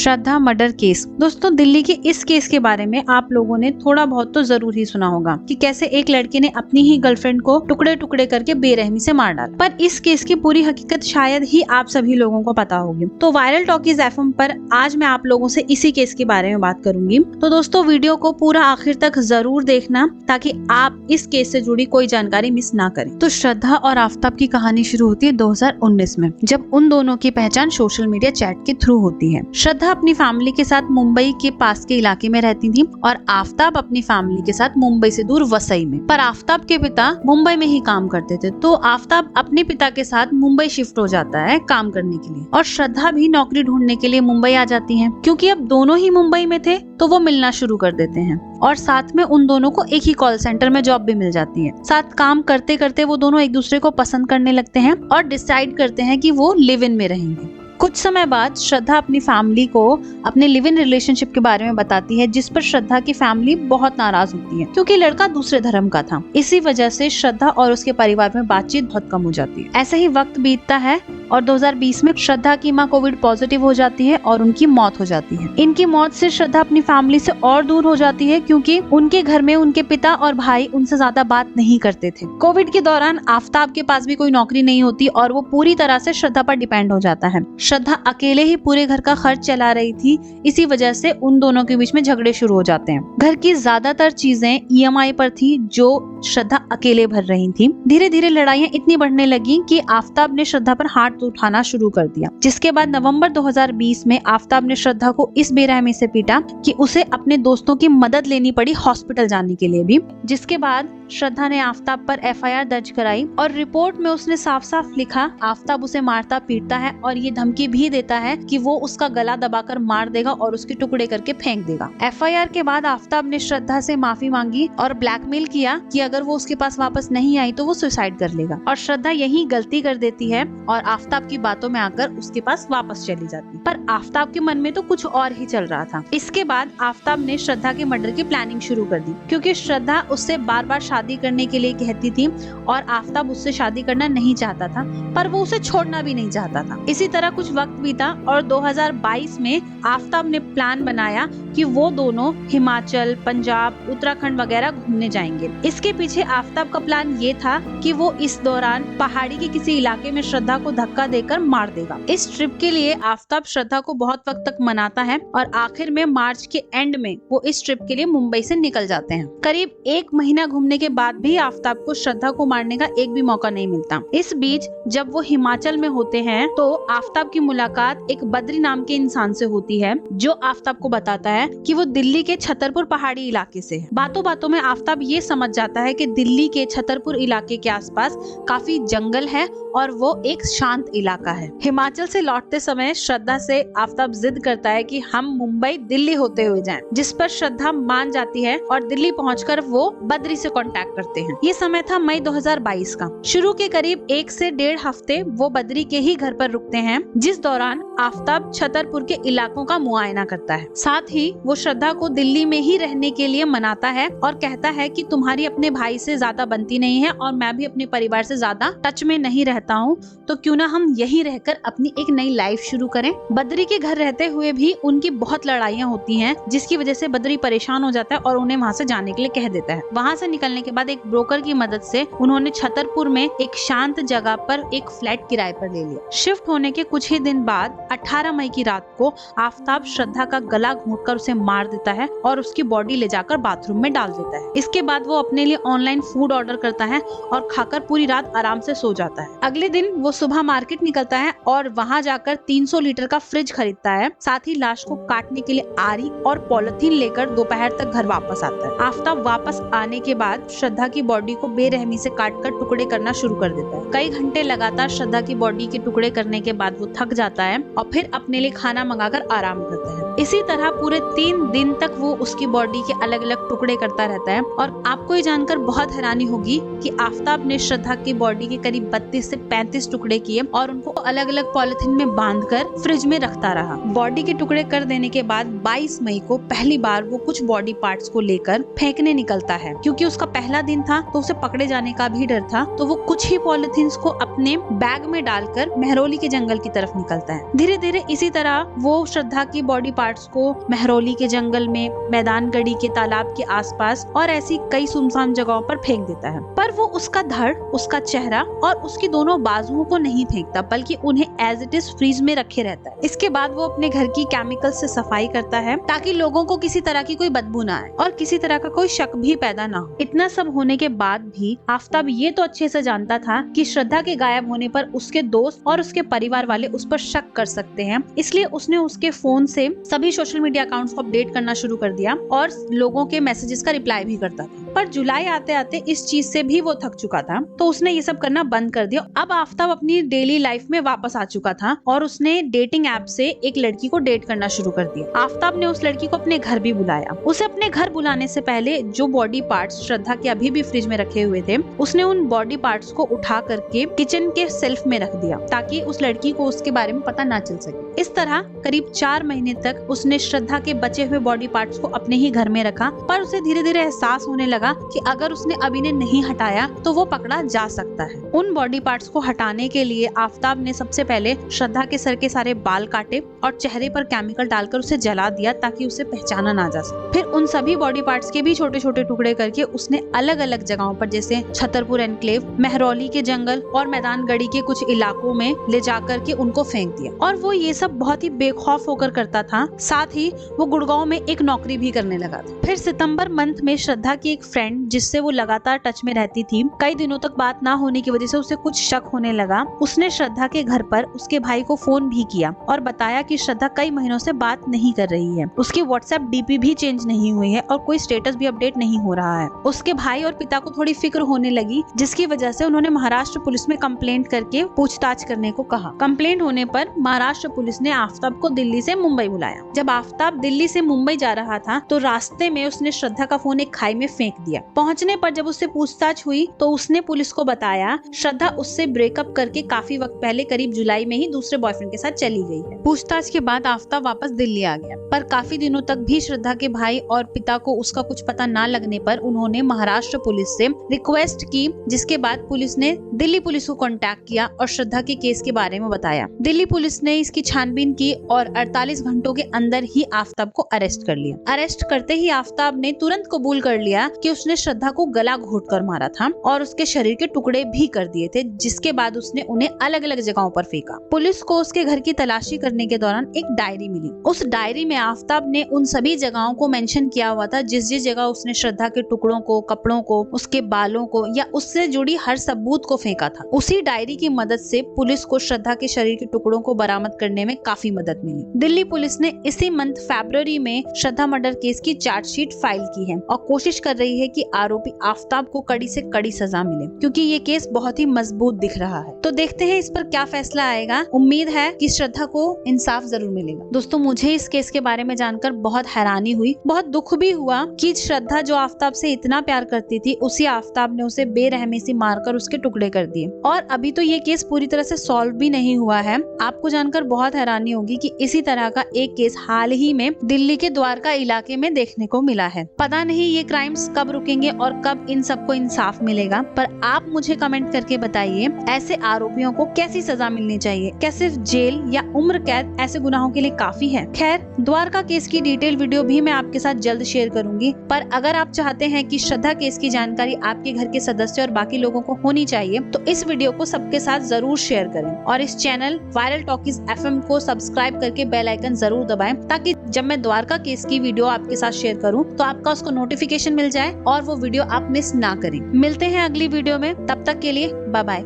श्रद्धा murder case. दोस्तों, दिल्ली के इस केस के बारे में आप लोगों ने थोड़ा बहुत तो जरूर ही सुना होगा कि कैसे एक लड़के ने अपनी ही गर्लफ्रेंड को टुकड़े टुकड़े करके बेरहमी से मार डाला। पर इस केस की पूरी हकीकत शायद ही आप सभी लोगों को पता होगी। तो वायरल टॉकीज एफएम पर आज मैं आप लोगों से इसी केस के बारे में बात करूंगी। तो दोस्तों, वीडियो को पूरा आखिर तक जरूर देखना ताकि आप इस केस से जुड़ी कोई जानकारी मिस ना करें। तो श्रद्धा और आफताब की कहानी शुरू होती है 2019 में, जब उन दोनों की पहचान सोशल मीडिया चैट के थ्रू होती है। श्रद्धा अपनी फैमिली के साथ मुंबई के पास के इलाके में रहती थी और आफताब अपनी फैमिली के साथ मुंबई से दूर वसई में। पर आफताब के पिता मुंबई में ही काम करते थे, तो आफताब अपने पिता के साथ मुंबई शिफ्ट हो जाता है काम करने के लिए, और श्रद्धा भी नौकरी ढूंढने के लिए मुंबई आ जाती है। क्योंकि अब दोनों ही मुंबई में थे तो वो मिलना शुरू कर देते हैं और साथ में उन दोनों को एक ही कॉल सेंटर में जॉब भी मिल जाती है। साथ काम करते करते वो दोनों एक दूसरे को पसंद करने लगते हैं और डिसाइड करते हैं कि वो लिव इन में रहेंगे। कुछ समय बाद श्रद्धा अपनी फैमिली को अपने लिव इन रिलेशनशिप के बारे में बताती है, जिस पर श्रद्धा की फैमिली बहुत नाराज होती है क्योंकि लड़का दूसरे धर्म का था। इसी वजह से श्रद्धा और उसके परिवार में बातचीत बहुत कम हो जाती है। ऐसे ही वक्त बीतता है और 2020 में श्रद्धा की मां कोविड पॉजिटिव हो जाती है और उनकी मौत हो जाती है। इनकी मौत से श्रद्धा अपनी फैमिली से और दूर हो जाती है क्योंकि उनके घर में उनके पिता और भाई उनसे ज्यादा बात नहीं करते थे। कोविड के दौरान आफताब के पास भी कोई नौकरी नहीं होती और वो पूरी तरह से श्रद्धा पर डिपेंड हो जाता है। श्रद्धा अकेले ही पूरे घर का खर्च चला रही थी, इसी वजह से उन दोनों के बीच में झगड़े शुरू हो जाते हैं। घर की ज्यादातर चीजें ईएमआई पर थी जो श्रद्धा अकेले भर रही थी। धीरे धीरे लड़ाइयाँ इतनी बढ़ने लगी कि आफताब ने श्रद्धा पर हाथ उठाना शुरू कर दिया, जिसके बाद नवंबर 2020 में आफताब ने श्रद्धा को इस बेरहमी से पीटा कि उसे अपने दोस्तों की मदद लेनी पड़ी हॉस्पिटल जाने के लिए भी। जिसके बाद श्रद्धा ने आफताब पर एफआईआर दर्ज कराई और रिपोर्ट में उसने साफ साफ लिखा आफताब उसे मारता पीटता है और ये धमकी भी देता है कि वो उसका गला दबाकर मार देगा और उसके टुकड़े करके फेंक देगा। एफआईआर के बाद आफताब ने श्रद्धा से माफी मांगी और ब्लैकमेल किया कि अगर वो उसके पास वापस नहीं आई तो वो सुसाइड कर लेगा, और श्रद्धा यही गलती कर देती है और आफताब की बातों में आकर उसके पास वापस चली जाती। पर आफताब के मन में तो कुछ और ही चल रहा था। इसके बाद आफताब ने श्रद्धा के मर्डर की प्लानिंग शुरू कर दी क्योंकि श्रद्धा उससे बार बार शादी करने के लिए कहती थी और आफताब उससे शादी करना नहीं चाहता था, पर वो उसे छोड़ना भी नहीं चाहता था। इसी तरह कुछ वक्त बीता और 2022 में आफताब ने प्लान बनाया कि वो दोनों हिमाचल, पंजाब, उत्तराखंड वगैरह घूमने जाएंगे। इसके पीछे आफताब का प्लान ये था कि वो इस दौरान पहाड़ी के किसी इलाके में श्रद्धा को धक्का देकर मार देगा। इस ट्रिप के लिए आफताब श्रद्धा को बहुत वक्त तक मनाता है और आखिर में मार्च के एंड में वो इस ट्रिप के लिए मुंबई से निकल जाते हैं। करीब 1 महीना घूमने के बाद भी आफताब को श्रद्धा को मारने का एक भी मौका नहीं मिलता। इस बीच जब वो हिमाचल में होते हैं तो आफताब की मुलाकात एक बद्री नाम के इंसान से होती है जो आफताब को बताता है कि वो दिल्ली के छतरपुर पहाड़ी इलाके से है। बातों बातों में आफताब ये समझ जाता है कि दिल्ली के छतरपुर इलाके के आसपास काफी जंगल है और वो एक शांत इलाका है। हिमाचल से लौटते समय श्रद्धा से आफताब जिद करता है कि हम मुंबई दिल्ली होते हुए जाएं, जिस पर श्रद्धा मान जाती है और दिल्ली पहुंचकर वो बद्री से कांटेक्ट करते हैं। ये समय था मई 2022 का। शुरू के करीब 1 से 1.5 हफ्ते वो बद्री के ही घर पर रुकते हैं, जिस दौरान आफताब छतरपुर के इलाकों का मुआयना करता है। साथ ही वो श्रद्धा को दिल्ली में ही रहने के लिए मनाता है और कहता है कि तुम्हारी अपने भाई से ज्यादा बनती नहीं है और मैं भी अपने परिवार से ज्यादा टच में नहीं रहता हूँ, तो क्यों ना हम यहीं रहकर अपनी एक नई लाइफ शुरू करें। बद्री के घर रहते हुए भी उनकी बहुत लड़ाइयाँ होती हैं, जिसकी वजह से बद्री परेशान हो जाता है और उन्हें वहाँ से जाने के लिए कह देता है। वहाँ से निकलने के बाद एक ब्रोकर की मदद से उन्होंने छतरपुर में एक शांत जगह पर एक फ्लैट किराए पर ले लिया। शिफ्ट होने के कुछ ही दिन बाद 18 मई की रात को आफताब श्रद्धा का गला घोंटकर उसे मार देता है और उसकी बॉडी ले जाकर बाथरूम में डाल देता है। इसके बाद वो अपने लिए ऑनलाइन फूड ऑर्डर करता है और खाकर पूरी रात आराम से सो जाता है। अगले दिन वो सुबह मार्केट निकलता है और वहाँ जाकर 300 लीटर का फ्रिज खरीदता है। साथ ही लाश को काटने के लिए आरी और पॉलिथीन लेकर दोपहर तक घर वापस आता है। आफताब वापस आने के बाद श्रद्धा की बॉडी को बेरहमी से काटकर टुकड़े करना शुरू कर देता है। कई घंटे लगातार श्रद्धा की बॉडी के टुकड़े करने के बाद वो थक जाता है और फिर अपने लिए खाना मंगाकर आराम करता है। इसी तरह पूरे 3 दिन तक वो उसकी बॉडी के अलग अलग टुकड़े करता रहता है। और आपको ये जानकर बहुत हैरानी होगी कि आफताब ने श्रद्धा की बॉडी के करीब 32 से 35 टुकड़े किए और उनको अलग अलग पॉलिथीन में बांधकर फ्रिज में रखता रहा। बॉडी के टुकड़े कर देने के बाद 22 मई को पहली बार वो कुछ बॉडी पार्ट्स को लेकर फेंकने निकलता है। क्योंकि उसका पहला दिन था तो उसे पकड़े जाने का भी डर था, तो वो कुछ ही पॉलिथीन्स को अपने बैग में डालकर महरौली के जंगल की तरफ निकलता है। धीरे धीरे इसी तरह वो श्रद्धा की बॉडी पार्ट्स को महरौली के जंगल में, मैदानगढ़ी के तालाब के आसपास और ऐसी कई सुनसान जगहों पर फेंक देता है। पर वो उसका धड़, उसका चेहरा और उसकी दोनों बाजुओं को नहीं फेंकता, बल्कि उन्हें एज इट इज फ्रीज में रखे रहता है। इसके बाद वो अपने घर की केमिकल से सफाई करता है ताकि लोगों को किसी तरह की कोई बदबू ना आए और किसी तरह का कोई शक भी पैदा ना हो। इतना सब होने के बाद भी आफताब ये तो अच्छे से जानता था कि श्रद्धा के गायब होने पर उसके दोस्त और उसके परिवार वाले उस पर शक कर सकते हैं, इसलिए उसने उसके फोन से सभी सोशल मीडिया अकाउंट्स को अपडेट करना शुरू कर दिया और लोगों के मैसेजेस का रिप्लाई भी करता था। पर जुलाई आते आते इस चीज से भी वो थक चुका था, तो उसने ये सब करना बंद कर दिया। अब आफताब अपनी डेली लाइफ में वापस आ चुका था और उसने डेटिंग ऐप से एक लड़की को डेट करना शुरू कर दिया। आफताब ने उस लड़की को अपने घर भी बुलाया। उसे अपने घर बुलाने से पहले जो बॉडी पार्ट्स श्रद्धा के अभी भी फ्रिज में रखे हुए थे, उसने उन बॉडी पार्ट्स को उठा करके किचन के शेल्फ में रख दिया ताकि उस लड़की को उसके बारे में पता ना चल सके। इस तरह करीब 4 महीने तक उसने श्रद्धा के बचे हुए बॉडी पार्ट्स को अपने ही घर में रखा। पर उसे धीरे धीरे एहसास होने लगा कि अगर उसने अब इन्हें नहीं हटाया तो वो पकड़ा जा सकता है। उन बॉडी पार्ट्स को हटाने के लिए आफताब ने सबसे पहले श्रद्धा के सर के सारे बाल काटे और चेहरे पर केमिकल डालकर उसे जला दिया ताकि उसे पहचाना ना जा सके। फिर उन सभी बॉडी पार्ट्स के भी छोटे छोटे टुकड़े करके उसने अलग अलग जगहों पर, जैसे छतरपुर एनक्लेव, महरौली के जंगल और मैदानगढ़ी के कुछ इलाकों में ले जाकर के उनको फेंक दिया। और वो ये सब बहुत ही बेखौफ होकर करता था। साथ ही वो गुड़गांव में एक नौकरी भी करने लगा था। फिर सितंबर मंथ में श्रद्धा की एक फ्रेंड, जिससे वो लगातार टच में रहती थी, कई दिनों तक बात ना होने की वजह से उसे कुछ शक होने लगा। उसने श्रद्धा के घर पर उसके भाई को फोन भी किया और बताया कि श्रद्धा कई महीनों से बात नहीं कर रही है, उसकी व्हाट्सएप डीपी भी चेंज नहीं हुई है और कोई स्टेटस भी अपडेट नहीं हो रहा है। उसके भाई और पिता को थोड़ी फिक्र होने लगी, जिसकी वजह से उन्होंने महाराष्ट्र पुलिस में कंप्लेंट करके पूछताछ करने को कहा। कंप्लेंट होने पर महाराष्ट्र पुलिस ने आफताब को दिल्ली से मुंबई बुलाया। जब आफताब दिल्ली से मुंबई जा रहा था तो रास्ते में उसने श्रद्धा का फोन एक खाई में फेंक दिया। पहुंचने पर जब उससे पूछताछ हुई तो उसने पुलिस को बताया श्रद्धा उससे ब्रेकअप करके काफी वक्त पहले करीब जुलाई में ही दूसरे बॉयफ्रेंड के साथ चली गई है। पूछताछ के बाद आफताब वापस दिल्ली आ गया, पर काफी दिनों तक भी श्रद्धा के भाई और पिता को उसका कुछ पता ना लगने पर उन्होंने महाराष्ट्र पुलिस से रिक्वेस्ट की, जिसके बाद पुलिस ने दिल्ली पुलिस को कांटेक्ट किया और श्रद्धा के केस के बारे में बताया। दिल्ली पुलिस ने इसकी छानबीन की और 48 घंटों के अंदर ही आफताब को अरेस्ट कर लिया। अरेस्ट करते ही आफताब ने तुरंत कबूल कर लिया कि उसने श्रद्धा को गला घोट कर मारा था और उसके शरीर के टुकड़े भी कर दिए थे, जिसके बाद उसने उन्हें अलग अलग जगहों पर फेंका। पुलिस को उसके घर की तलाशी करने के दौरान एक डायरी मिली। उस डायरी में आफताब ने उन सभी जगहों को मेंशन किया हुआ था जिस जगह उसने श्रद्धा के टुकड़ों को, कपड़ों को, उसके बालों को या उससे जुड़ी हर सबूत को फेंका था। उसी डायरी की मदद से पुलिस को श्रद्धा के शरीर के टुकड़ों को बरामद करने में काफी मदद मिली। दिल्ली पुलिस ने इसी मंथ फरवरी में श्रद्धा मर्डर केस की चार्जशीट फाइल की है और कोशिश कर रही है कि आरोपी आफताब को कड़ी से कड़ी सजा मिले, क्योंकि ये केस बहुत ही मजबूत दिख रहा है। तो देखते हैं इस पर क्या फैसला आएगा। उम्मीद है कि श्रद्धा को इंसाफ जरूर मिलेगा। दोस्तों, मुझे इस केस के बारे में जानकर बहुत हैरानी हुई, बहुत दुख भी हुआ कि श्रद्धा जो आफताब से इतना प्यार करती थी, उसी आफताब ने उसे बेरहमी से मारकर उसके टुकड़े कर दिए। और अभी तो ये केस पूरी तरह से सॉल्व भी नहीं हुआ है। आपको जानकर बहुत हैरानी होगी कि इसी तरह का एक केस हाल ही में दिल्ली के द्वारका इलाके में देखने को मिला है। पता नहीं ये क्राइम्स कब रुकेंगे और कब इन सबको इंसाफ मिलेगा, पर आप मुझे कमेंट करके बताइए ऐसे आरोपियों को कैसी सजा मिलनी चाहिए। क्या सिर्फ जेल या उम्र कैद ऐसे गुनाहों के लिए काफी है? खैर, द्वारका केस की डिटेल वीडियो भी मैं आपके साथ जल्द शेयर करूंगी, पर अगर आप चाहते हैं कि श्रद्धा केस की जानकारी आपके घर के सदस्य और बाकी लोगों को होनी चाहिए तो इस वीडियो को सबके साथ जरूर शेयर करें और इस चैनल वायरल टॉकीज FM को सब्सक्राइब करके बेल आइकन जरूर दबाएं, ताकि जब मैं द्वारका केस की वीडियो आपके साथ शेयर करूं तो आपका उसको नोटिफिकेशन मिल जाए और वो वीडियो आप मिस ना करें। मिलते हैं अगली वीडियो में, तब तक के लिए बाय बाय।